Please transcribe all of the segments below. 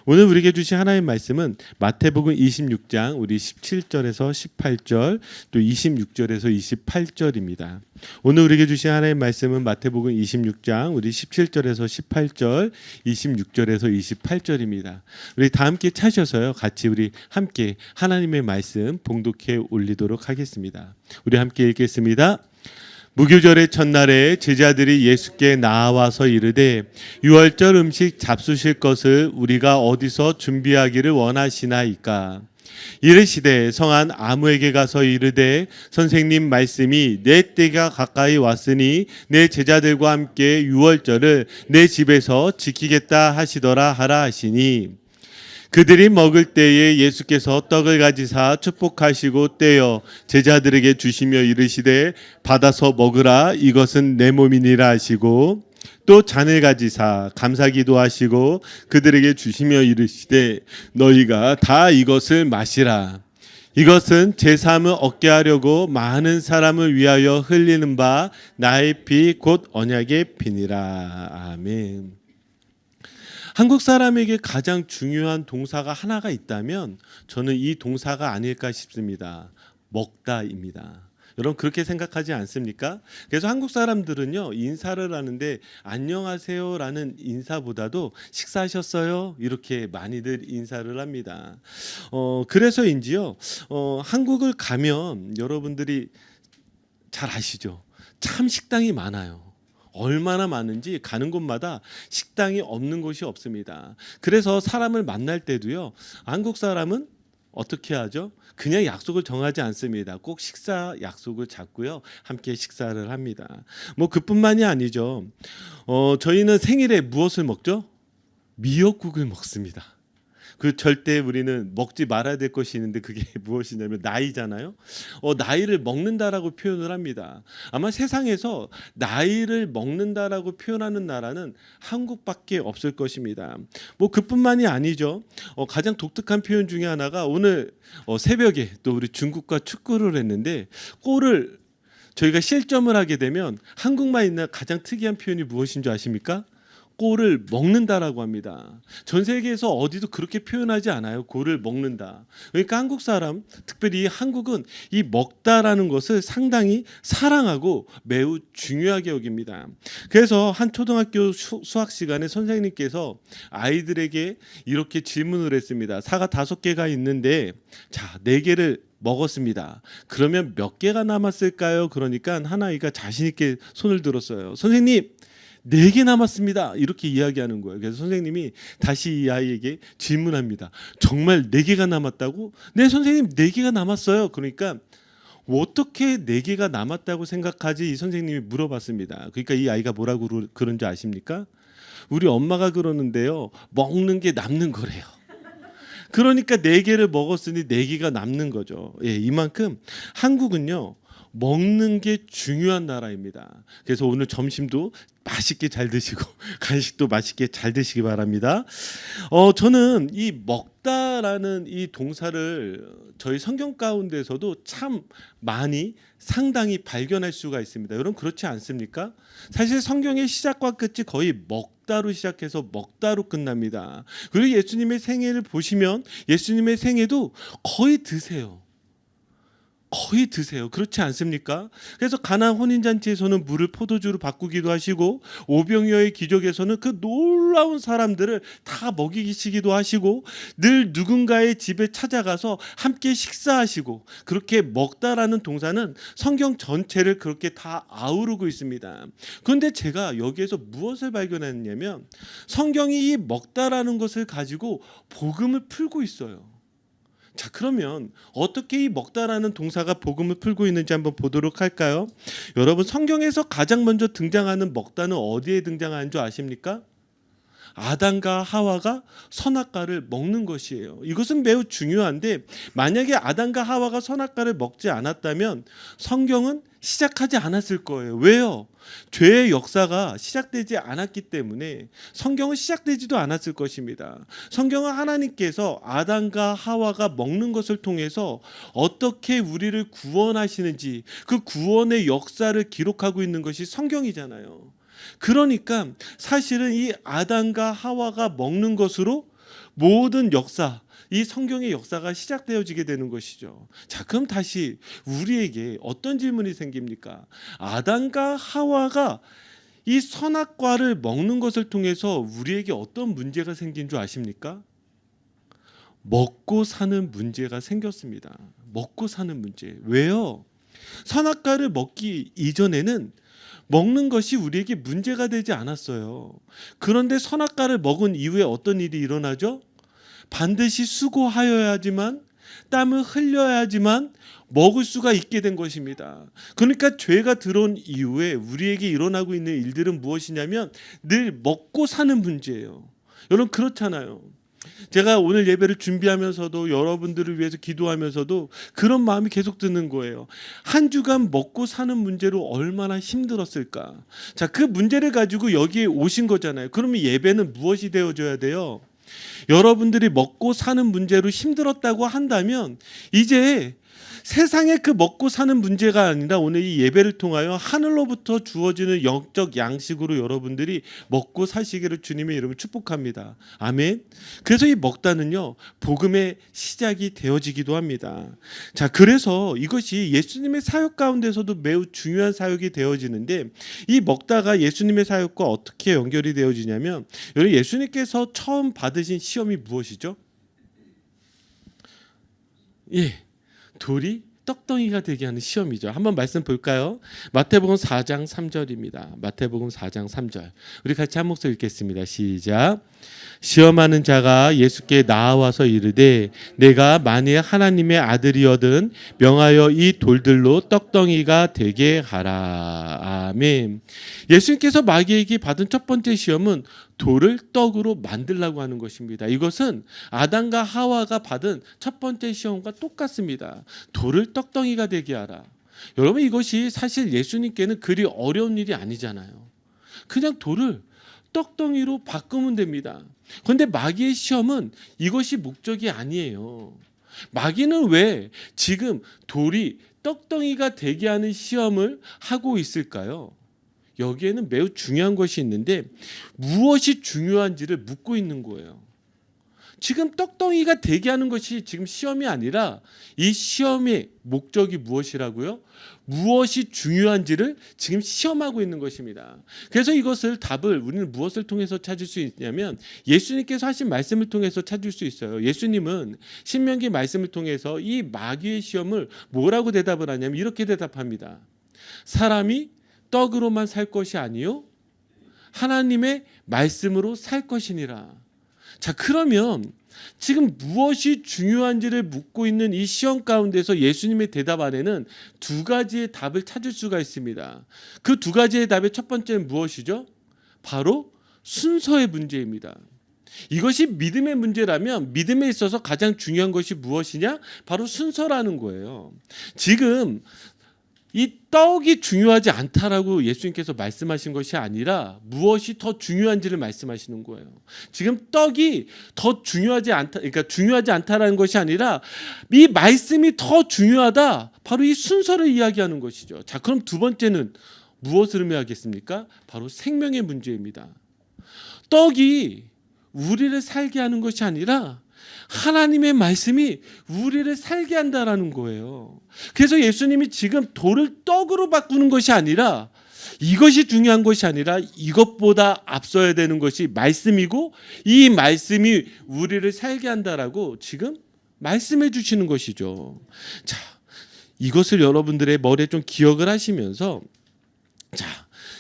오늘 우리에게 주신 하나님의 말씀은 마태복음 26장 우리 17절에서 18절 또 26절에서 28절입니다. 오늘 우리에게 주신 하나님의 말씀은 마태복음 26장 우리 17절에서 18절 26절에서 28절입니다. 우리 다 함께 찾으셔서요. 같이 우리 함께 하나님의 말씀 봉독해 올리도록 하겠습니다. 우리 함께 읽겠습니다. 무교절의 첫날에 제자들이 예수께 나와서 이르되 유월절 음식 잡수실 것을 우리가 어디서 준비하기를 원하시나이까. 이르시되 성한 아무에게 가서 이르되 선생님 말씀이 내 때가 가까이 왔으니 내 제자들과 함께 유월절을 내 집에서 지키겠다 하시더라 하라 하시니, 그들이 먹을 때에 예수께서 떡을 가지사 축복하시고 떼어 제자들에게 주시며 이르시되 받아서 먹으라, 이것은 내 몸이니라 하시고, 또 잔을 가지사 감사기도 하시고 그들에게 주시며 이르시되 너희가 다 이것을 마시라, 이것은 제 삶을 얻게 하려고 많은 사람을 위하여 흘리는 바 나의 피 곧 언약의 피니라. 아멘. 한국 사람에게 가장 중요한 동사가 하나가 있다면 저는 이 동사가 아닐까 싶습니다. 먹다입니다. 여러분 그렇게 생각하지 않습니까? 그래서 한국 사람들은요, 인사를 하는데 안녕하세요라는 인사보다도 식사하셨어요? 이렇게 많이들 인사를 합니다. 그래서인지요, 한국을 가면 여러분들이 잘 아시죠? 참 식당이 많아요. 얼마나 많은지 가는 곳마다 식당이 없는 곳이 없습니다. 그래서 사람을 만날 때도요, 한국 사람은 어떻게 하죠? 그냥 약속을 정하지 않습니다. 꼭 식사 약속을 잡고요, 함께 식사를 합니다. 뭐 그뿐만이 아니죠. 저희는 생일에 무엇을 먹죠? 미역국을 먹습니다. 그 절대 우리는 먹지 말아야 될 것이 있는데 그게 무엇이냐면 나이잖아요. 나이를 먹는다라고 표현을 합니다. 아마 세상에서 나이를 먹는다라고 표현하는 나라는 한국밖에 없을 것입니다. 뭐 그뿐만이 아니죠. 가장 독특한 표현 중에 하나가 오늘 새벽에 또 우리 중국과 축구를 했는데 골을 저희가 실점을 하게 되면 한국만 있는 가장 특이한 표현이 무엇인 줄 아십니까? 골을 먹는다라고 합니다. 전 세계에서 어디도 그렇게 표현하지 않아요. 골을 먹는다. 그러니까 한국 사람, 특별히 한국은 이 먹다라는 것을 상당히 사랑하고 매우 중요하게 여깁니다. 그래서 한 초등학교 수학 시간에 선생님께서 아이들에게 이렇게 질문을 했습니다. 사과 5개가 있는데 자, 4개를 먹었습니다. 그러면 몇 개가 남았을까요? 그러니까 한 아이가 자신 있게 손을 들었어요. 선생님, 4개 남았습니다. 이렇게 이야기하는 거예요. 그래서 선생님이 다시 이 아이에게 질문합니다. 정말 4개가 남았다고? 네, 선생님, 4개가 남았어요. 그러니까 어떻게 4개가 남았다고 생각하지? 이 선생님이 물어봤습니다. 그러니까 이 아이가 뭐라고 그런 줄 아십니까? 우리 엄마가 그러는데요, 먹는 게 남는 거래요. 그러니까 4개를 먹었으니 4개가 남는 거죠. 예, 이만큼 한국은요, 먹는 게 중요한 나라입니다. 그래서 오늘 점심도 맛있게 잘 드시고 간식도 맛있게 잘 드시기 바랍니다. 저는 이 먹다라는 이 동사를 저희 성경 가운데서도 참 많이 상당히 발견할 수가 있습니다. 여러분 그렇지 않습니까? 사실 성경의 시작과 끝이 거의 먹다로 시작해서 먹다로 끝납니다. 그리고 예수님의 생애를 보시면 예수님의 생애도 거의 드세요. 그렇지 않습니까? 그래서 가나 혼인잔치에서는 물을 포도주로 바꾸기도 하시고 오병이어의 기적에서는 그 놀라운 사람들을 다 먹이시기도 하시고 늘 누군가의 집에 찾아가서 함께 식사하시고, 그렇게 먹다라는 동사는 성경 전체를 그렇게 다 아우르고 있습니다. 그런데 제가 여기에서 무엇을 발견했냐면 성경이 이 먹다라는 것을 가지고 복음을 풀고 있어요. 자, 그러면 어떻게 이 먹다라는 동사가 복음을 풀고 있는지 한번 보도록 할까요? 여러분 성경에서 가장 먼저 등장하는 먹다는 어디에 등장하는 줄 아십니까? 아담과 하와가 선악과를 먹는 것이에요. 이것은 매우 중요한데 만약에 아담과 하와가 선악과를 먹지 않았다면 성경은 시작하지 않았을 거예요. 왜요? 죄의 역사가 시작되지 않았기 때문에 성경은 시작되지도 않았을 것입니다. 성경은 하나님께서 아담과 하와가 먹는 것을 통해서 어떻게 우리를 구원하시는지 그 구원의 역사를 기록하고 있는 것이 성경이잖아요. 그러니까 사실은 이 아담과 하와가 먹는 것으로 모든 역사, 이 성경의 역사가 시작되어지게 되는 것이죠. 자, 그럼 다시 우리에게 어떤 질문이 생깁니까? 아담과 하와가 이 선악과를 먹는 것을 통해서 우리에게 어떤 문제가 생긴 줄 아십니까? 먹고 사는 문제가 생겼습니다. 먹고 사는 문제. 왜요? 선악과를 먹기 이전에는 먹는 것이 우리에게 문제가 되지 않았어요. 그런데 선악과를 먹은 이후에 어떤 일이 일어나죠? 반드시 수고하여야지만, 땀을 흘려야지만 먹을 수가 있게 된 것입니다. 그러니까 죄가 들어온 이후에 우리에게 일어나고 있는 일들은 무엇이냐면 늘 먹고 사는 문제예요. 여러분, 그렇잖아요. 제가 오늘 예배를 준비하면서도 여러분들을 위해서 기도하면서도 그런 마음이 계속 드는 거예요. 한 주간 먹고 사는 문제로 얼마나 힘들었을까. 자, 그 문제를 가지고 여기에 오신 거잖아요. 그러면 예배는 무엇이 되어줘야 돼요? 여러분들이 먹고 사는 문제로 힘들었다고 한다면 이제 세상의 그 먹고 사는 문제가 아니라 오늘 이 예배를 통하여 하늘로부터 주어지는 영적 양식으로 여러분들이 먹고 사시기를 주님의 이름으로 축복합니다. 아멘. 그래서 이 먹다는요, 복음의 시작이 되어지기도 합니다. 자, 그래서 이것이 예수님의 사역 가운데서도 매우 중요한 사역이 되어지는데, 이 먹다가 예수님의 사역과 어떻게 연결이 되어지냐면, 여러분, 예수님께서 처음 받으신 시험이 무엇이죠? 예. 돌이 떡덩이가 되게 하는 시험이죠. 한번 말씀 볼까요? 마태복음 4장 3절입니다. 마태복음 4장 3절. 우리 같이 한 목소리 읽겠습니다. 시작. 시험하는 자가 예수께 나와서 이르되 내가 만일 하나님의 아들이거든 명하여 이 돌들로 떡덩이가 되게 하라. 아멘. 예수님께서 마귀에게 받은 첫 번째 시험은 돌을 떡으로 만들라고 하는 것입니다. 이것은 아담과 하와가 받은 첫 번째 시험과 똑같습니다. 돌을 떡덩이가 되게 하라. 여러분, 이것이 사실 예수님께는 그리 어려운 일이 아니잖아요. 그냥 돌을 떡덩이로 바꾸면 됩니다. 그런데 마귀의 시험은 이것이 목적이 아니에요. 마귀는 왜 지금 돌이 떡덩이가 되게 하는 시험을 하고 있을까요? 여기에는 매우 중요한 것이 있는데 무엇이 중요한지를 묻고 있는 거예요. 지금 떡덩이가 되게 하는 것이 지금 시험이 아니라 이 시험의 목적이 무엇이라고요? 무엇이 중요한지를 지금 시험하고 있는 것입니다. 그래서 이것을 답을 우리는 무엇을 통해서 찾을 수 있냐면 예수님께서 하신 말씀을 통해서 찾을 수 있어요. 예수님은 신명기 말씀을 통해서 이 마귀의 시험을 뭐라고 대답을 하냐면 이렇게 대답합니다. 사람이 떡으로만 살 것이 아니요 하나님의 말씀으로 살 것이니라. 자, 그러면 지금 무엇이 중요한지를 묻고 있는 이 시험 가운데서 예수님의 대답 안에는 두 가지의 답을 찾을 수가 있습니다. 그 두 가지의 답의 첫 번째는 무엇이죠? 바로 순서의 문제입니다. 이것이 믿음의 문제라면 믿음에 있어서 가장 중요한 것이 무엇이냐? 바로 순서라는 거예요. 지금 이 떡이 중요하지 않다라고 예수님께서 말씀하신 것이 아니라 무엇이 더 중요한지를 말씀하시는 거예요. 지금 떡이 더 중요하지 않다, 그러니까 중요하지 않다라는 것이 아니라 이 말씀이 더 중요하다. 바로 이 순서를 이야기하는 것이죠. 자, 그럼 두 번째는 무엇을 의미하겠습니까? 바로 생명의 문제입니다. 떡이 우리를 살게 하는 것이 아니라 하나님의 말씀이 우리를 살게 한다라는 거예요. 그래서 예수님이 지금 돌을 떡으로 바꾸는 것이 아니라 이것이 중요한 것이 아니라 이것보다 앞서야 되는 것이 말씀이고 이 말씀이 우리를 살게 한다라고 지금 말씀해 주시는 것이죠. 자, 이것을 여러분들의 머리에 좀 기억을 하시면서 자,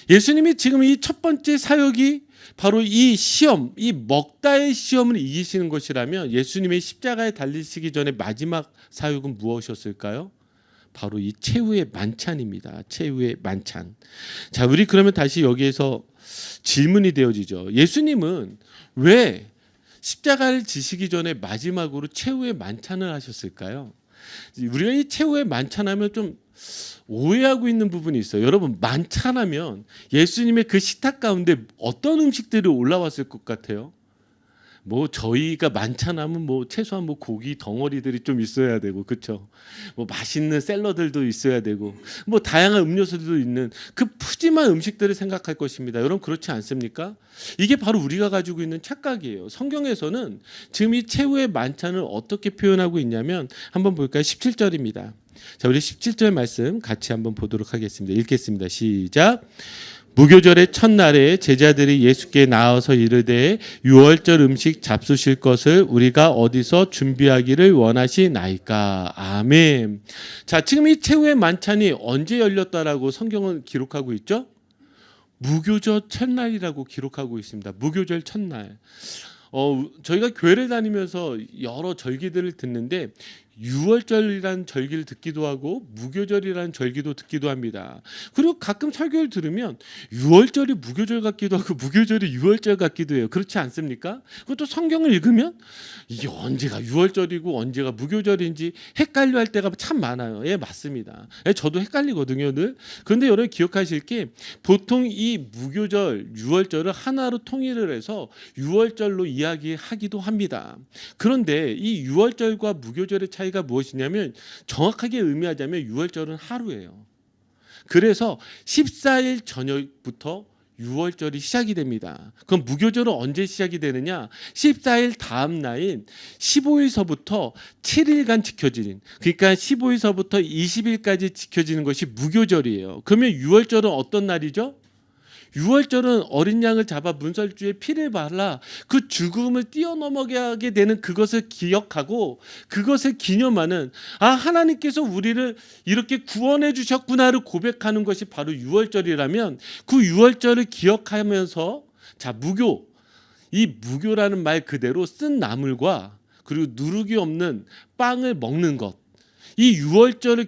예수님이 지금 이 첫 번째 사역이 바로 이 시험, 이 먹다의 시험을 이기시는 것이라면 예수님의 십자가에 달리시기 전에 마지막 사역은 무엇이었을까요? 바로 이 최후의 만찬입니다. 최후의 만찬. 자, 우리 그러면 다시 여기에서 질문이 되어지죠. 예수님은 왜 십자가를 지시기 전에 마지막으로 최후의 만찬을 하셨을까요? 우리가 이 최후의 만찬하면 좀 오해하고 있는 부분이 있어요. 여러분, 만찬하면 예수님의 그 식탁 가운데 어떤 음식들이 올라왔을 것 같아요? 뭐 저희가 만찬하면 뭐 최소한 뭐 고기 덩어리들이 좀 있어야 되고, 그렇죠? 뭐 맛있는 샐러드도 있어야 되고, 뭐 다양한 음료수도 있는 그 푸짐한 음식들을 생각할 것입니다. 여러분 그렇지 않습니까? 이게 바로 우리가 가지고 있는 착각이에요. 성경에서는 지금 이 최후의 만찬을 어떻게 표현하고 있냐면 한번 볼까요? 17절입니다. 자, 우리 17절 말씀 같이 한번 보도록 하겠습니다. 읽겠습니다. 시작. 무교절의 첫날에 제자들이 예수께 나와서 이르되 유월절 음식 잡수실 것을 우리가 어디서 준비하기를 원하시나이까. 아멘. 자, 지금 이 최후의 만찬이 언제 열렸다라고 성경은 기록하고 있죠? 무교절 첫날이라고 기록하고 있습니다. 무교절 첫날. 저희가 교회를 다니면서 여러 절기들을 듣는데 유월절이라는 절기를 듣기도 하고 무교절이라는 절기도 듣기도 합니다. 그리고 가끔 설교를 들으면 유월절이 무교절 같기도 하고 무교절이 유월절 같기도 해요. 그렇지 않습니까? 그것도 성경을 읽으면 이게 언제가 유월절이고 언제가 무교절인지 헷갈려 할 때가 참 많아요. 예, 맞습니다. 예, 저도 헷갈리거든요, 늘. 그런데 여러분 기억하실 게 보통 이 무교절, 유월절을 하나로 통일을 해서 유월절로 이야기하기도 합니다. 그런데 이 유월절과 무교절의 차이가 무엇이냐면 정확하게 의미하자면 유월절은 하루예요. 그래서 14일 저녁부터 유월절이 시작이 됩니다. 그럼 무교절은 언제 시작이 되느냐? 14일 다음 날인 15일서부터 7일간 지켜지는, 그러니까 15일서부터 20일까지 지켜지는 것이 무교절이에요. 그러면 유월절은 어떤 날이죠? 유월절은 어린 양을 잡아 문설주에 피를 발라 그 죽음을 뛰어넘어가게 되는 그것을 기억하고 그것을 기념하는, 하나님께서 우리를 이렇게 구원해 주셨구나를 고백하는 것이 바로 유월절이라면 그 유월절을 기억하면서 무교, 이 무교라는 말 그대로 쓴 나물과 그리고 누룩이 없는 빵을 먹는 것, 이 유월절을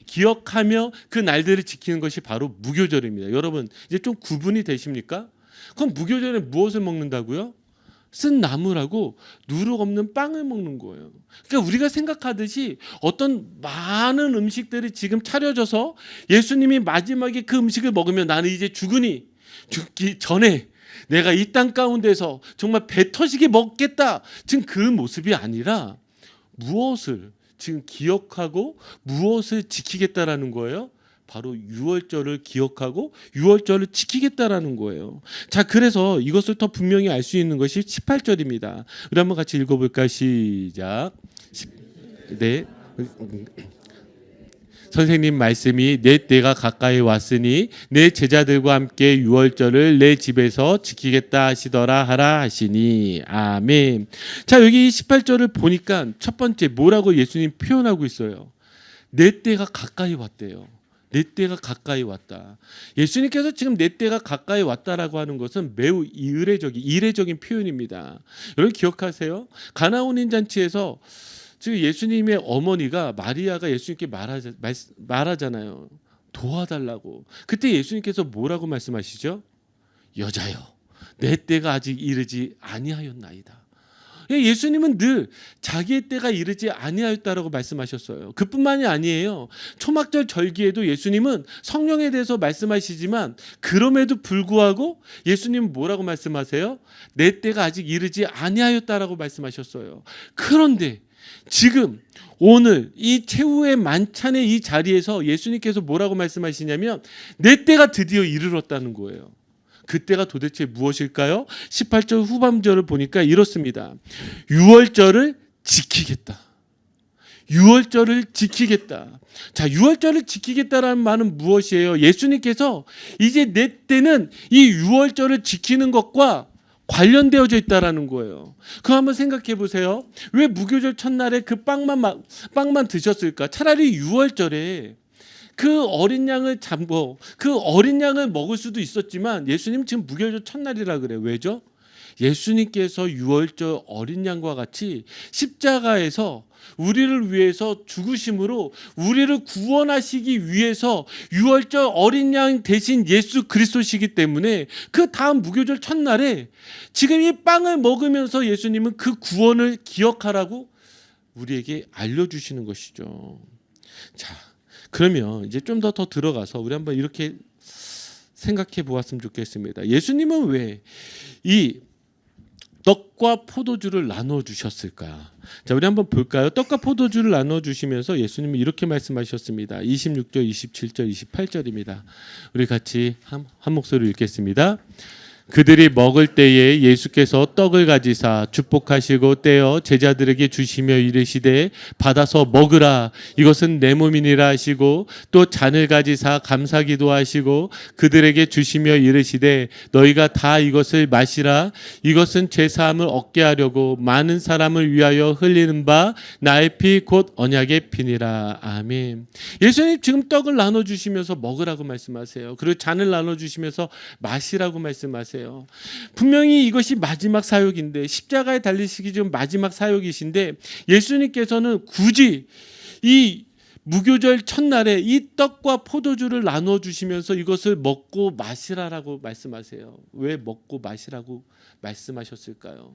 기억하며 그 날들을 지키는 것이 바로 무교절입니다. 여러분 이제 좀 구분이 되십니까? 그럼 무교절에 무엇을 먹는다고요? 쓴 나물하고 누룩 없는 빵을 먹는 거예요. 그러니까 우리가 생각하듯이 어떤 많은 음식들이 지금 차려져서 예수님이 마지막에 그 음식을 먹으면 나는 이제 죽기 전에 내가 이 땅 가운데서 정말 배 터지게 먹겠다, 지금 그 모습이 아니라 무엇을 지금 기억하고 무엇을 지키겠다라는 거예요? 바로 유월절을 기억하고 유월절을 지키겠다라는 거예요. 자, 그래서 이것을 더 분명히 알 수 있는 것이 18절입니다. 우리 한번 같이 읽어볼까요? 시작. 네. 선생님 말씀이 내 때가 가까이 왔으니 내 제자들과 함께 유월절을 내 집에서 지키겠다 하시더라 하라 하시니. 아멘. 자, 여기 18절을 보니까 첫 번째 뭐라고 예수님 표현하고 있어요? 내 때가 가까이 왔대요. 내 때가 가까이 왔다. 예수님께서 지금 내 때가 가까이 왔다라고 하는 것은 매우 이례적인 표현입니다. 여러분 기억하세요? 가나온인 잔치에서 지금 예수님의 어머니가 마리아가 예수님께 말하잖아요. 도와달라고. 그때 예수님께서 뭐라고 말씀하시죠? 여자여, 내 때가 아직 이르지 아니하였나이다. 예수님은 늘 자기의 때가 이르지 아니하였다라고 말씀하셨어요. 그뿐만이 아니에요. 초막절 절기에도 예수님은 성령에 대해서 말씀하시지만 그럼에도 불구하고 예수님은 뭐라고 말씀하세요? 내 때가 아직 이르지 아니하였다라고 말씀하셨어요. 그런데 지금 오늘 이 최후의 만찬의 이 자리에서 예수님께서 뭐라고 말씀하시냐면 내 때가 드디어 이르렀다는 거예요. 그때가 도대체 무엇일까요? 18절 후반절을 보니까 이렇습니다. 유월절을 지키겠다. 유월절을 지키겠다. 자, 유월절을 지키겠다라는 말은 무엇이에요? 예수님께서 이제 내 때는 이 유월절을 지키는 것과 관련되어져 있다라는 거예요. 그거 한번 생각해 보세요. 왜 무교절 첫날에 그 빵만 드셨을까? 차라리 유월절에 그 어린 양을 잡고 그 어린 양을 먹을 수도 있었지만 예수님 지금 무교절 첫날이라 그래요. 왜죠? 예수님께서 유월절 어린 양과 같이 십자가에서 우리를 위해서 죽으심으로 우리를 구원하시기 위해서 유월절 어린 양 대신 예수 그리스도시기 때문에 그 다음 무교절 첫날에 지금 이 빵을 먹으면서 예수님은 그 구원을 기억하라고 우리에게 알려주시는 것이죠. 자, 그러면 이제 좀 더 들어가서 우리 한번 이렇게 생각해 보았으면 좋겠습니다. 예수님은 왜 이 떡과 포도주를 나눠 주셨을까? 자, 우리 한번 볼까요? 떡과 포도주를 나눠 주시면서 예수님이 이렇게 말씀하셨습니다. 26절, 27절, 28절입니다. 우리 같이 한 목소리로 읽겠습니다. 그들이 먹을 때에 예수께서 떡을 가지사 축복하시고 떼어 제자들에게 주시며 이르시되 받아서 먹으라, 이것은 내 몸이니라 하시고, 또 잔을 가지사 감사기도 하시고 그들에게 주시며 이르시되 너희가 다 이것을 마시라, 이것은 죄사함을 얻게 하려고 많은 사람을 위하여 흘리는 바 나의 피 곧 언약의 피니라. 아멘. 예수님 지금 떡을 나눠주시면서 먹으라고 말씀하세요. 그리고 잔을 나눠주시면서 마시라고 말씀하세요. 분명히 이것이 마지막 사역인데, 십자가에 달리시기 전 마지막 사역이신데, 예수님께서는 굳이 이 무교절 첫날에 이 떡과 포도주를 나눠 주시면서 이것을 먹고 마시라라고 말씀하세요. 왜 먹고 마시라고 말씀하셨을까요?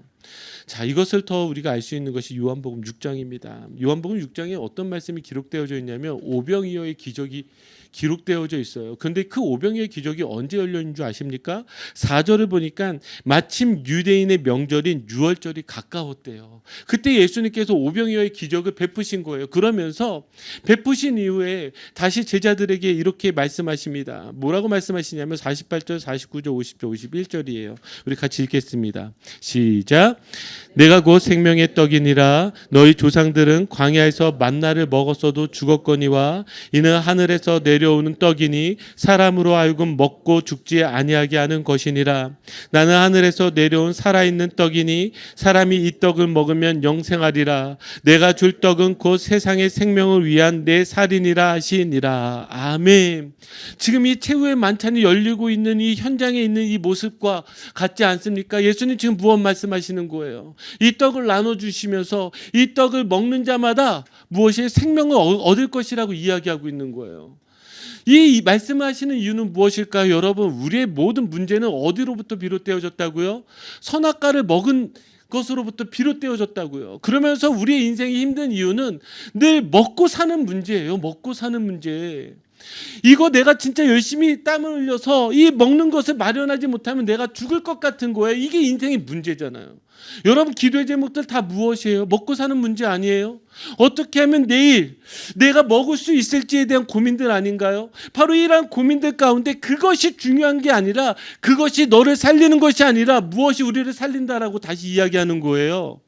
자, 이것을 더 우리가 알 수 있는 것이 요한복음 6장입니다. 요한복음 6장에 어떤 말씀이 기록되어져 있냐면 오병이어의 기적이 기록되어져 있어요. 그런데 그 오병이어의 기적이 언제 열렸는 줄 아십니까? 4절을 보니까 마침 유대인의 명절인 유월절이 가까웠대요. 그때 예수님께서 오병이어의 기적을 베푸신 거예요. 그러면서 베푸신 이후에 다시 제자들에게 이렇게 말씀하십니다. 뭐라고 말씀하시냐면 48절, 49절, 50절, 51절이에요. 우리 같이 읽겠습니다. 시작. 내가 곧 생명의 떡이니라. 너희 조상들은 광야에서 만나를 먹었어도 죽었거니와 이는 하늘에서 내려오는 떡이니 사람으로 하여금 먹고 죽지 아니하게 하는 것이니라. 나는 하늘에서 내려온 살아있는 떡이니 사람이 이 떡을 먹으면 영생하리라. 내가 줄 떡은 곧 세상의 생명을 위한 내 살이니라 하시니라. 아멘. 지금 이 최후의 만찬이 열리고 있는 이 현장에 있는 이 모습과 같지 않습니까? 예수님 지금 무엇 말씀하시는 거예요? 이 떡을 나눠주시면서 이 떡을 먹는 자마다 무엇이 생명을 얻을 것이라고 이야기하고 있는 거예요. 이 말씀하시는 이유는 무엇일까요? 여러분, 우리의 모든 문제는 어디로부터 비롯되어졌다고요? 선악과를 먹은 것으로부터 비롯되어졌다고요. 그러면서 우리의 인생이 힘든 이유는 늘 먹고 사는 문제예요. 먹고 사는 문제. 이거 내가 진짜 열심히 땀을 흘려서 이 먹는 것을 마련하지 못하면 내가 죽을 것 같은 거예요. 이게 인생의 문제잖아요. 여러분, 기도의 제목들 다 무엇이에요? 먹고 사는 문제 아니에요? 어떻게 하면 내일 내가 먹을 수 있을지에 대한 고민들 아닌가요? 바로 이러한 고민들 가운데 그것이 중요한 게 아니라, 그것이 너를 살리는 것이 아니라 무엇이 우리를 살린다라고 다시 이야기하는 거예요.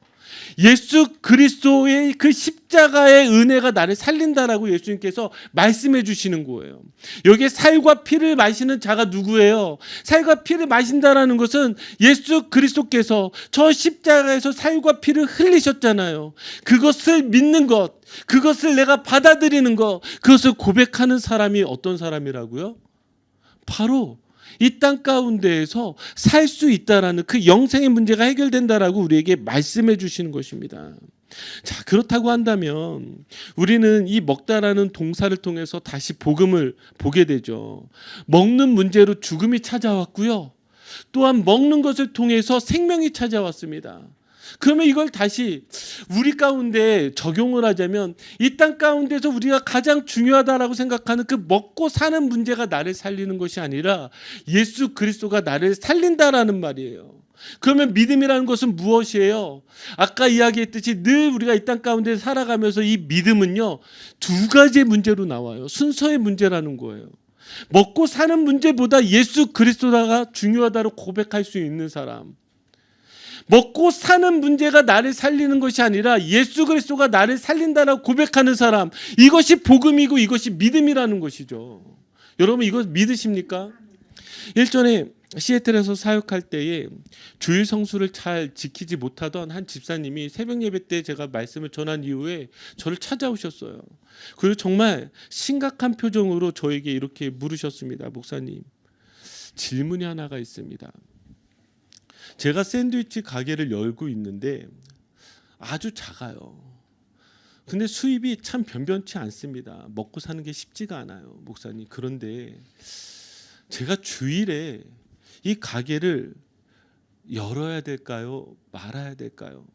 예수 그리스도의 그 십자가의 은혜가 나를 살린다라고 예수님께서 말씀해 주시는 거예요. 여기에 살과 피를 마시는 자가 누구예요? 살과 피를 마신다라는 것은 예수 그리스도께서 저 십자가에서 살과 피를 흘리셨잖아요. 그것을 믿는 것, 그것을 내가 받아들이는 것, 그것을 고백하는 사람이 어떤 사람이라고요? 바로 이 땅 가운데에서 살 수 있다라는 그 영생의 문제가 해결된다라고 우리에게 말씀해 주시는 것입니다. 자, 그렇다고 한다면 우리는 이 먹다라는 동사를 통해서 다시 복음을 보게 되죠. 먹는 문제로 죽음이 찾아왔고요. 또한 먹는 것을 통해서 생명이 찾아왔습니다. 그러면 이걸 다시 우리 가운데 적용을 하자면 이 땅 가운데서 우리가 가장 중요하다라고 생각하는 그 먹고 사는 문제가 나를 살리는 것이 아니라 예수 그리스도가 나를 살린다라는 말이에요. 그러면 믿음이라는 것은 무엇이에요? 아까 이야기했듯이 늘 우리가 이 땅 가운데 살아가면서 이 믿음은요, 두 가지의 문제로 나와요. 순서의 문제라는 거예요. 먹고 사는 문제보다 예수 그리스도가 중요하다고 고백할 수 있는 사람, 먹고 사는 문제가 나를 살리는 것이 아니라 예수 그리스도가 나를 살린다라고 고백하는 사람, 이것이 복음이고 이것이 믿음이라는 것이죠. 여러분, 이거 믿으십니까? 일전에 시애틀에서 사역할 때에 주일 성수를 잘 지키지 못하던 한 집사님이 새벽 예배 때 제가 말씀을 전한 이후에 저를 찾아오셨어요. 그리고 정말 심각한 표정으로 저에게 이렇게 물으셨습니다. 목사님, 질문이 하나가 있습니다. 제가 샌드위치 가게를 열고 있는데 아주 작아요. 근데 수입이 참 변변치 않습니다. 먹고 사는 게 쉽지가 않아요, 목사님. 그런데 제가 주일에 이 가게를 열어야 될까요? 말아야 될까요?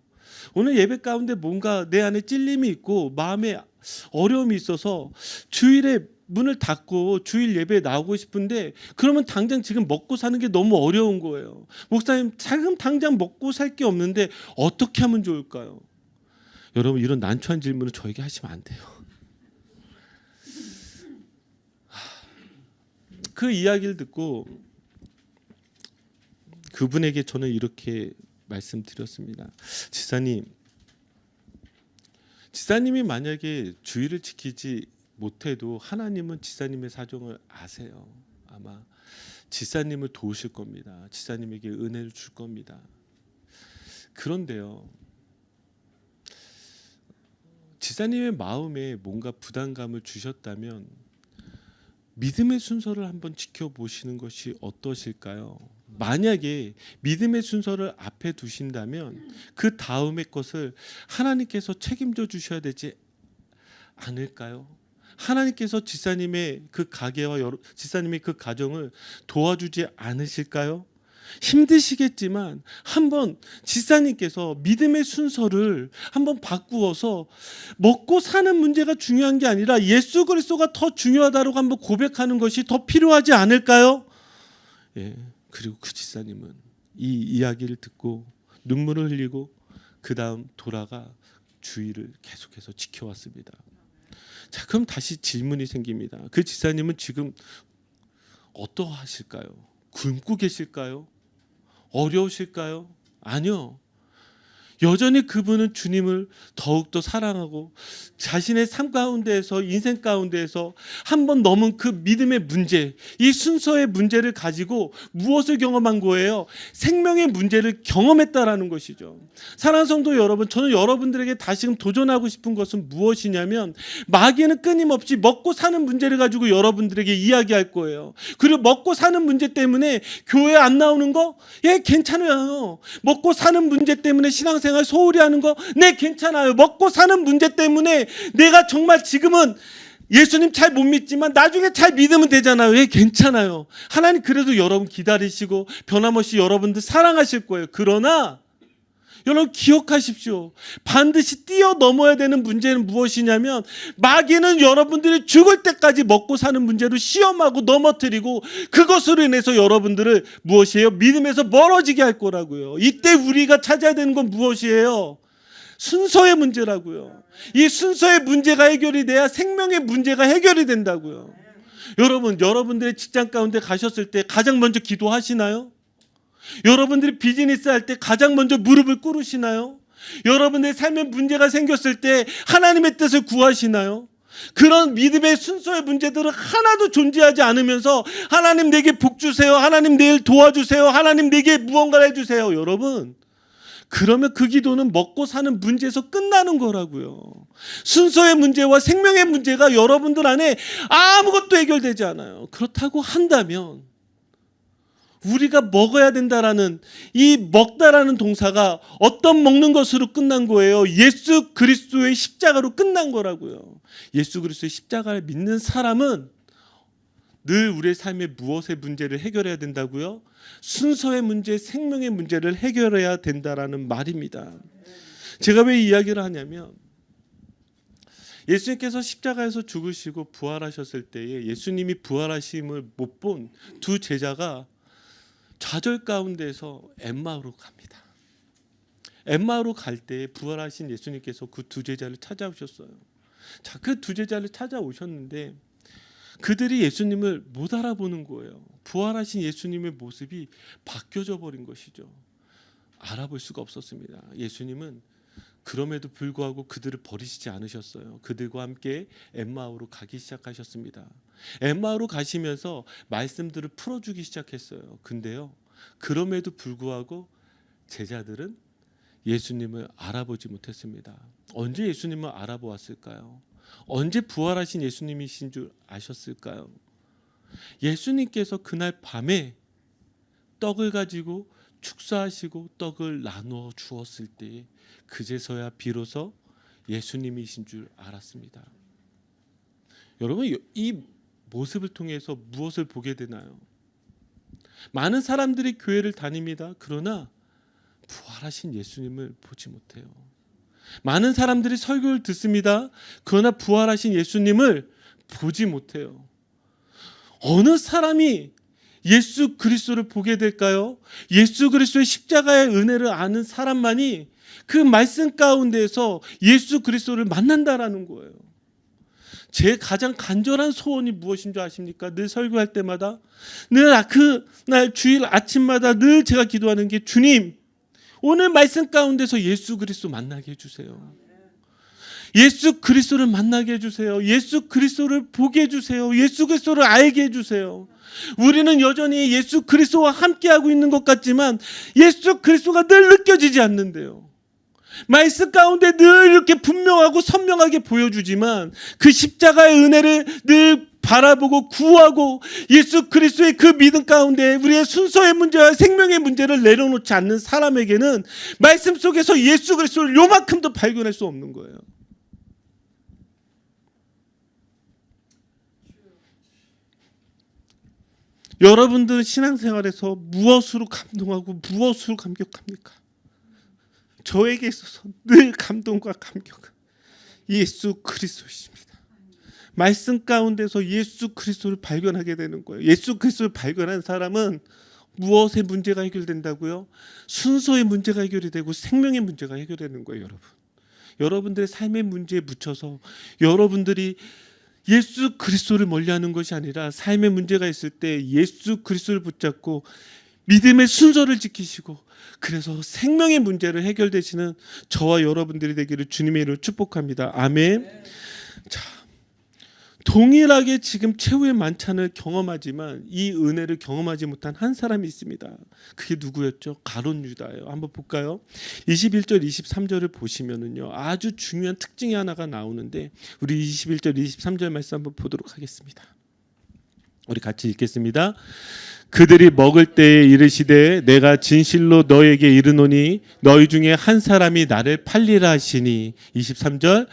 오늘 예배 가운데 뭔가 내 안에 찔림이 있고 마음에 어려움이 있어서 주일에 문을 닫고 주일 예배에 나오고 싶은데 그러면 당장 지금 먹고 사는 게 너무 어려운 거예요. 목사님, 지금 당장 먹고 살 게 없는데 어떻게 하면 좋을까요? 여러분, 이런 난처한 질문을 저에게 하시면 안 돼요. 그 이야기를 듣고 그분에게 저는 이렇게 말씀드렸습니다. 지사님이 만약에 주의를 지키지 못해도 하나님은 지사님의 사정을 아세요. 아마 지사님을 도우실 겁니다. 지사님에게 은혜를 줄 겁니다. 그런데요, 지사님의 마음에 뭔가 부담감을 주셨다면 믿음의 순서를 한번 지켜보시는 것이 어떠실까요? 만약에 믿음의 순서를 앞에 두신다면 그 다음의 것을 하나님께서 책임져 주셔야 되지 않을까요? 하나님께서 지사님의 그 가게와 지사님의 그 가정을 도와주지 않으실까요? 힘드시겠지만 한번 지사님께서 믿음의 순서를 한번 바꾸어서 먹고 사는 문제가 중요한 게 아니라 예수 그리스도가 더 중요하다고 한번 고백하는 것이 더 필요하지 않을까요? 예. 그리고 그 지사님은 이 이야기를 듣고 눈물을 흘리고 그 다음 돌아가 주의를 계속해서 지켜왔습니다. 자, 그럼 다시 질문이 생깁니다. 그 지사님은 지금 어떠하실까요? 굶고 계실까요? 어려우실까요? 아니요. 여전히 그분은 주님을 더욱더 사랑하고 자신의 삶 가운데에서, 인생 가운데에서 한번 넘은 그 믿음의 문제, 이 순서의 문제를 가지고 무엇을 경험한 거예요? 생명의 문제를 경험했다라는 것이죠. 사랑하는 성도 여러분, 저는 여러분들에게 다시금 도전하고 싶은 것은 무엇이냐면 마귀는 끊임없이 먹고 사는 문제를 가지고 여러분들에게 이야기할 거예요. 그리고 먹고 사는 문제 때문에 교회 안 나오는 거? 예, 괜찮아요. 먹고 사는 문제 때문에 신앙생활 소홀히 하는 거? 네, 괜찮아요. 먹고 사는 문제 때문에 내가 정말 지금은 예수님 잘 못 믿지만 나중에 잘 믿으면 되잖아요. 예, 괜찮아요. 하나님 그래도 여러분 기다리시고 변함없이 여러분들 사랑하실 거예요. 그러나 여러분 기억하십시오. 반드시 뛰어넘어야 되는 문제는 무엇이냐면 마귀는 여러분들이 죽을 때까지 먹고 사는 문제로 시험하고 넘어뜨리고 그것으로 인해서 여러분들을 무엇이에요? 믿음에서 멀어지게 할 거라고요. 이때 우리가 찾아야 되는 건 무엇이에요? 순서의 문제라고요. 이 순서의 문제가 해결이 돼야 생명의 문제가 해결이 된다고요. 여러분, 여러분들의 직장 가운데 가셨을 때 가장 먼저 기도하시나요? 여러분들이 비즈니스 할 때 가장 먼저 무릎을 꿇으시나요? 여러분들의 삶에 문제가 생겼을 때 하나님의 뜻을 구하시나요? 그런 믿음의 순서의 문제들은 하나도 존재하지 않으면서 하나님 내게 복 주세요, 하나님 내일 도와주세요, 하나님 내게 무언가를 해주세요. 여러분, 그러면 그 기도는 먹고 사는 문제에서 끝나는 거라고요. 순서의 문제와 생명의 문제가 여러분들 안에 아무것도 해결되지 않아요. 그렇다고 한다면 우리가 먹어야 된다라는 이 먹다라는 동사가 어떤 먹는 것으로 끝난 거예요? 예수 그리스도의 십자가로 끝난 거라고요. 예수 그리스도의 십자가를 믿는 사람은 늘 우리의 삶에 무엇의 문제를 해결해야 된다고요? 순서의 문제, 생명의 문제를 해결해야 된다라는 말입니다. 제가 왜 이야기를 하냐면 예수님께서 십자가에서 죽으시고 부활하셨을 때에 예수님이 부활하심을 못 본 두 제자가 좌절 가운데서 엠마오로 갑니다. 엠마오로 갈 때 부활하신 예수님께서 그 두 제자를 찾아오셨어요. 자, 그 두 제자를 찾아오셨는데 그들이 예수님을 못 알아보는 거예요. 부활하신 예수님의 모습이 바뀌어져 버린 것이죠. 알아볼 수가 없었습니다. 예수님은 그럼에도 불구하고 그들을 버리시지 않으셨어요. 그들과 함께 엠마오로 가기 시작하셨습니다. 엠마오로 가시면서 말씀들을 풀어주기 시작했어요. 근데요, 그럼에도 불구하고 제자들은 예수님을 알아보지 못했습니다. 언제 예수님을 알아보았을까요? 언제 부활하신 예수님이신 줄 아셨을까요? 예수님께서 그날 밤에 떡을 가지고 축사하시고 떡을 나누어 주었을 때에 그제서야 비로소 예수님이신 줄 알았습니다. 여러분, 이 모습을 통해서 무엇을 보게 되나요? 많은 사람들이 교회를 다닙니다. 그러나 부활하신 예수님을 보지 못해요. 많은 사람들이 설교를 듣습니다. 그러나 부활하신 예수님을 보지 못해요. 어느 사람이 예수 그리스도를 보게 될까요? 예수 그리스도의 십자가의 은혜를 아는 사람만이 그 말씀 가운데서 예수 그리스도를 만난다라는 거예요. 제 가장 간절한 소원이 무엇인 줄 아십니까? 늘 설교할 때마다, 늘 그날 주일 아침마다 늘 제가 기도하는 게, 주님, 오늘 말씀 가운데서 예수 그리스도 만나게 해주세요. 예수 그리스도를 만나게 해주세요. 예수 그리스도를 보게 해주세요. 예수 그리스도를 알게 해주세요. 우리는 여전히 예수 그리스도와 함께하고 있는 것 같지만 예수 그리스도가 늘 느껴지지 않는데요. 말씀 가운데 늘 이렇게 분명하고 선명하게 보여주지만 그 십자가의 은혜를 늘 바라보고 구하고 예수 그리스도의 그 믿음 가운데 우리의 순서의 문제와 생명의 문제를 내려놓지 않는 사람에게는 말씀 속에서 예수 그리스도를 요만큼도 발견할 수 없는 거예요. 여러분들은 신앙생활에서 무엇으로 감동하고 무엇으로 감격합니까? 저에게 있어서 늘 감동과 감격은 예수 그리스도이십니다. 말씀 가운데서 예수 그리스도를 발견하게 되는 거예요. 예수 그리스도를 발견한 사람은 무엇의 문제가 해결된다고요? 순서의 문제가 해결이 되고 생명의 문제가 해결되는 거예요. 여러분, 여러분들의 삶의 문제에 묻혀서 여러분들이 예수 그리스도를 멀리하는 것이 아니라 삶의 문제가 있을 때 예수 그리스도를 붙잡고 믿음의 순서를 지키시고 그래서 생명의 문제를 해결되시는 저와 여러분들이 되기를 주님의 이름으로 축복합니다. 아멘. 자, 동일하게 지금 최후의 만찬을 경험하지만 이 은혜를 경험하지 못한 한 사람이 있습니다. 그게 누구였죠? 가룟 유다예요. 한번 볼까요? 21절 23절을 보시면은요, 아주 중요한 특징이 하나가 나오는데 우리 21절 23절 말씀 한번 보도록 하겠습니다. 우리 같이 읽겠습니다. 그들이 먹을 때에 이르시되 내가 진실로 너에게 이르노니 너희 중에 한 사람이 나를 팔리라 하시니. 23절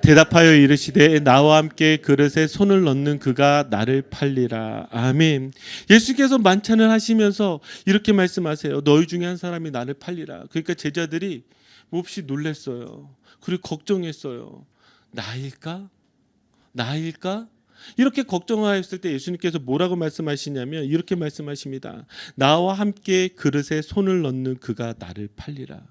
대답하여 이르시되 나와 함께 그릇에 손을 넣는 그가 나를 팔리라. 아멘. 예수께서 만찬을 하시면서 이렇게 말씀하세요. 너희 중에 한 사람이 나를 팔리라. 그러니까 제자들이 몹시 놀랐어요. 그리고 걱정했어요. 나일까? 이렇게 걱정하였을 때 예수님께서 뭐라고 말씀하시냐면 이렇게 말씀하십니다. 나와 함께 그릇에 손을 넣는 그가 나를 팔리라.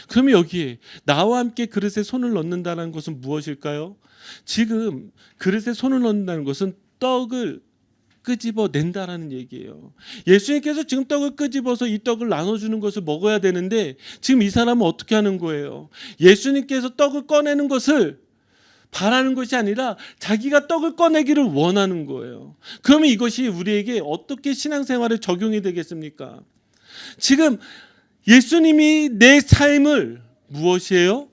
그러면 여기에 나와 함께 그릇에 손을 넣는다는 것은 무엇일까요? 지금 그릇에 손을 넣는다는 것은 떡을 끄집어 낸다라는 얘기예요. 예수님께서 지금 떡을 끄집어서 이 떡을 나눠주는 것을 먹어야 되는데 지금 이 사람은 어떻게 하는 거예요? 예수님께서 떡을 꺼내는 것을 바라는 것이 아니라 자기가 떡을 꺼내기를 원하는 거예요. 그러면 이것이 우리에게 어떻게 신앙생활에 적용이 되겠습니까? 지금 예수님이 내 삶을 무엇이에요?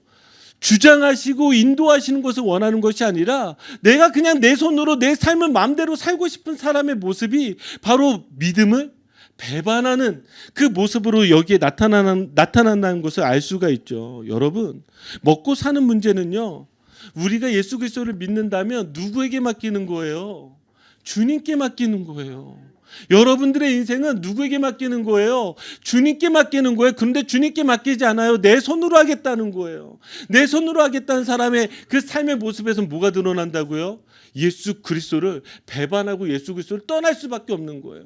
주장하시고 인도하시는 것을 원하는 것이 아니라 내가 그냥 내 손으로 내 삶을 마음대로 살고 싶은 사람의 모습이 바로 믿음을 배반하는 그 모습으로 여기에 나타난다는 것을 알 수가 있죠. 여러분, 먹고 사는 문제는요, 우리가 예수 그리스도를 믿는다면 누구에게 맡기는 거예요? 주님께 맡기는 거예요. 여러분들의 인생은 누구에게 맡기는 거예요? 주님께 맡기는 거예요. 그런데 주님께 맡기지 않아요. 내 손으로 하겠다는 거예요. 내 손으로 하겠다는 사람의 그 삶의 모습에서 뭐가 드러난다고요? 예수 그리스도를 배반하고 예수 그리스도를 떠날 수밖에 없는 거예요.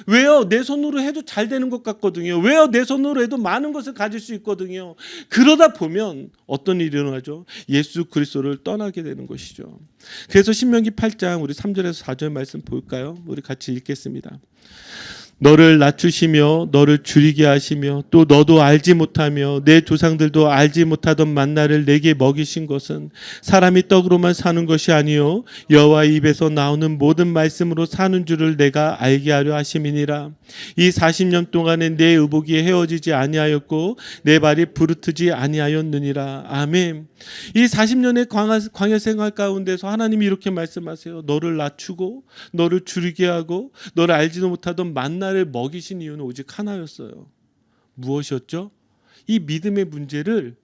왜요? 내 손으로 해도 잘 되는 것 같거든요. 왜요? 내 손으로 해도 많은 것을 가질 수 있거든요. 그러다 보면 어떤 일이 일어나죠? 예수 그리스도를 떠나게 되는 것이죠. 그래서 신명기 8장 우리 3절에서 4절 말씀 볼까요? 우리 같이 읽겠습니다. 너를 낮추시며 너를 줄이게 하시며 또 너도 알지 못하며 내 조상들도 알지 못하던 만나를 내게 먹이신 것은 사람이 떡으로만 사는 것이 아니요 여호와의 입에서 나오는 모든 말씀으로 사는 줄을 내가 알게 하려 하심이니라. 이 40년 동안에 내 의복이 헤어지지 아니하였고 내 발이 부르트지 아니하였느니라. 아멘. 이 40년의 광야 생활 가운데서 하나님이 이렇게 말씀하세요. 너를 낮추고 너를 줄이게 하고 너를 알지도 못하던 만나를 먹이신 이유는 오직 하나였어요. 무엇이었죠? 이 믿음의 문제를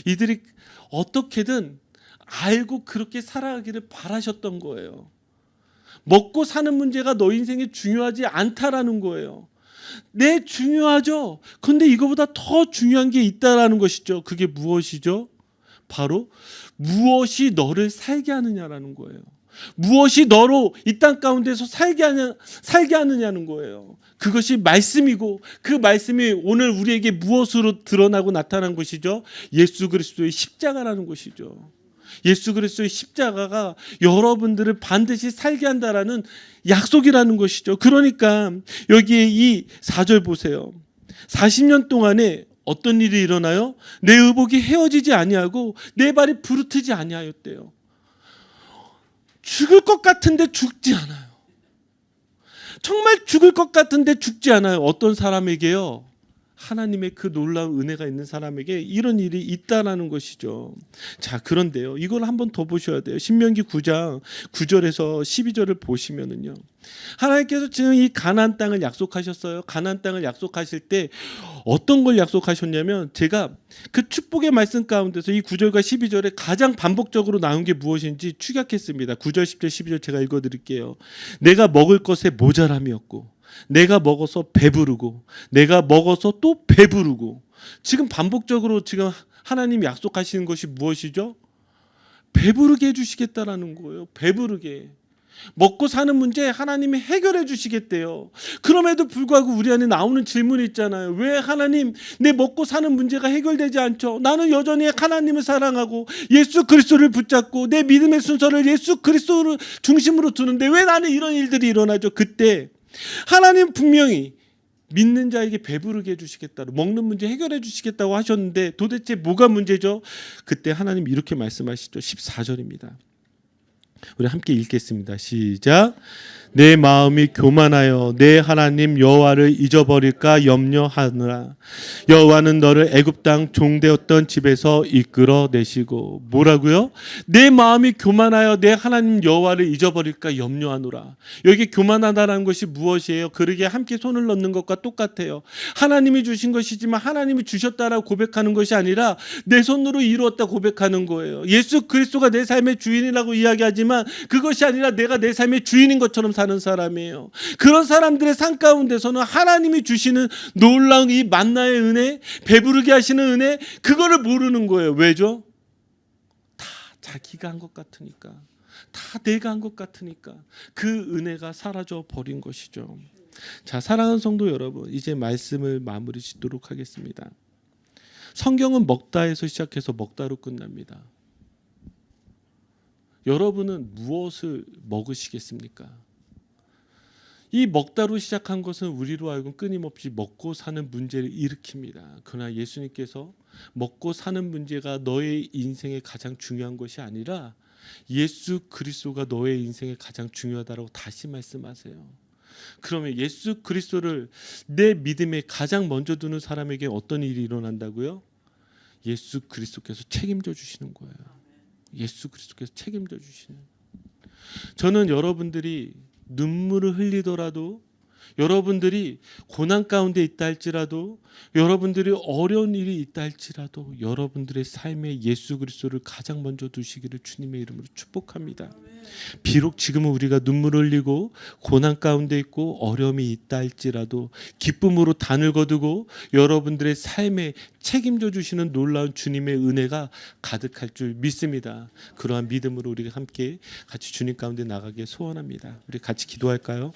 이들이 어떻게든 알고 그렇게 살아가기를 바라셨던 거예요. 먹고 사는 문제가 너 인생에 중요하지 않다라는 거예요. 네, 중요하죠. 그런데 이거보다 더 중요한 게 있다라는 것이죠. 그게 무엇이죠? 바로 무엇이 너를 살게 하느냐라는 거예요. 무엇이 너로 이 땅 가운데서 살게 하느냐는 거예요. 그것이 말씀이고 그 말씀이 오늘 우리에게 무엇으로 드러나고 나타난 것이죠? 예수 그리스도의 십자가라는 것이죠. 예수 그리스도의 십자가가 여러분들을 반드시 살게 한다라는 약속이라는 것이죠. 그러니까 여기에 이 4절 보세요. 40년 동안에 어떤 일이 일어나요? 내 의복이 헤어지지 아니하고 내 발이 부르트지 아니하였대요. 죽을 것 같은데 죽지 않아요. 정말 죽을 것 같은데 죽지 않아요. 어떤 사람에게요? 하나님의 그 놀라운 은혜가 있는 사람에게 이런 일이 있다라는 것이죠. 자, 그런데요. 이걸 한번 더 보셔야 돼요. 신명기 9장 9절에서 12절을 보시면은요. 하나님께서 지금 이 가나안 땅을 약속하셨어요. 가나안 땅을 약속하실 때 어떤 걸 약속하셨냐면 제가 그 축복의 말씀 가운데서 이 9절과 12절에 가장 반복적으로 나온 게 무엇인지 축약했습니다. 9절, 10절, 12절 제가 읽어 드릴게요. 내가 먹을 것에 모자람이 없고 내가 먹어서 배부르고 내가 먹어서 또 배부르고 지금 반복적으로 지금 하나님이 약속하시는 것이 무엇이죠? 배부르게 해주시겠다라는 거예요. 배부르게. 먹고 사는 문제 하나님이 해결해 주시겠대요. 그럼에도 불구하고 우리 안에 나오는 질문이 있잖아요. 왜 하나님 내 먹고 사는 문제가 해결되지 않죠? 나는 여전히 하나님을 사랑하고 예수 그리스도를 붙잡고 내 믿음의 순서를 예수 그리스도를 중심으로 두는데 왜 나는 이런 일들이 일어나죠? 그때 하나님 분명히 믿는 자에게 배부르게 해주시겠다고 먹는 문제 해결해 주시겠다고 하셨는데 도대체 뭐가 문제죠? 그때 하나님 이렇게 말씀하시죠. 14절입니다. 우리 함께 읽겠습니다. 시작. 내 마음이 교만하여 내 하나님 여호와를 잊어버릴까 염려하느라 여호와는 너를 애굽 땅 종되었던 집에서 이끌어내시고 뭐라고요? 내 마음이 교만하여 내 하나님 여호와를 잊어버릴까 염려하노라. 여기 교만하다라는 것이 무엇이에요? 그러기에 함께 손을 넣는 것과 똑같아요. 하나님이 주신 것이지만 하나님이 주셨다라고 고백하는 것이 아니라 내 손으로 이루었다 고백하는 거예요. 예수 그리스도가 내 삶의 주인이라고 이야기하지만 그것이 아니라 내가 내 삶의 주인인 것처럼 사는 사람이에요. 그런 사람들의 삶 가운데서는 하나님이 주시는 놀라운 이 만나의 은혜, 배부르게 하시는 은혜, 그거를 모르는 거예요. 왜죠? 다 자기가 한 것 같으니까, 다 내가 한 것 같으니까 그 은혜가 사라져 버린 것이죠. 자, 사랑하는 성도 여러분, 이제 말씀을 마무리 짓도록 하겠습니다. 성경은 먹다에서 시작해서 먹다로 끝납니다. 여러분은 무엇을 먹으시겠습니까? 이 먹다로 시작한 것은 우리로 하여금 끊임없이 먹고 사는 문제를 일으킵니다. 그러나 예수님께서 먹고 사는 문제가 너의 인생에 가장 중요한 것이 아니라 예수 그리스도가 너의 인생에 가장 중요하다고 다시 말씀하세요. 그러면 예수 그리스도를 내 믿음에 가장 먼저 두는 사람에게 어떤 일이 일어난다고요? 예수 그리스도께서 책임져 주시는 거예요. 예수 그리스도께서 책임져 주시는. 저는 여러분들이 눈물을 흘리더라도, 여러분들이 고난 가운데 있다 할지라도, 여러분들이 어려운 일이 있다 할지라도 여러분들의 삶에 예수 그리스도를 가장 먼저 두시기를 주님의 이름으로 축복합니다. 비록 지금은 우리가 눈물을 흘리고 고난 가운데 있고 어려움이 있다 할지라도 기쁨으로 단을 거두고 여러분들의 삶에 책임져 주시는 놀라운 주님의 은혜가 가득할 줄 믿습니다. 그러한 믿음으로 우리가 함께 같이 주님 가운데 나가게 소원합니다. 우리 같이 기도할까요?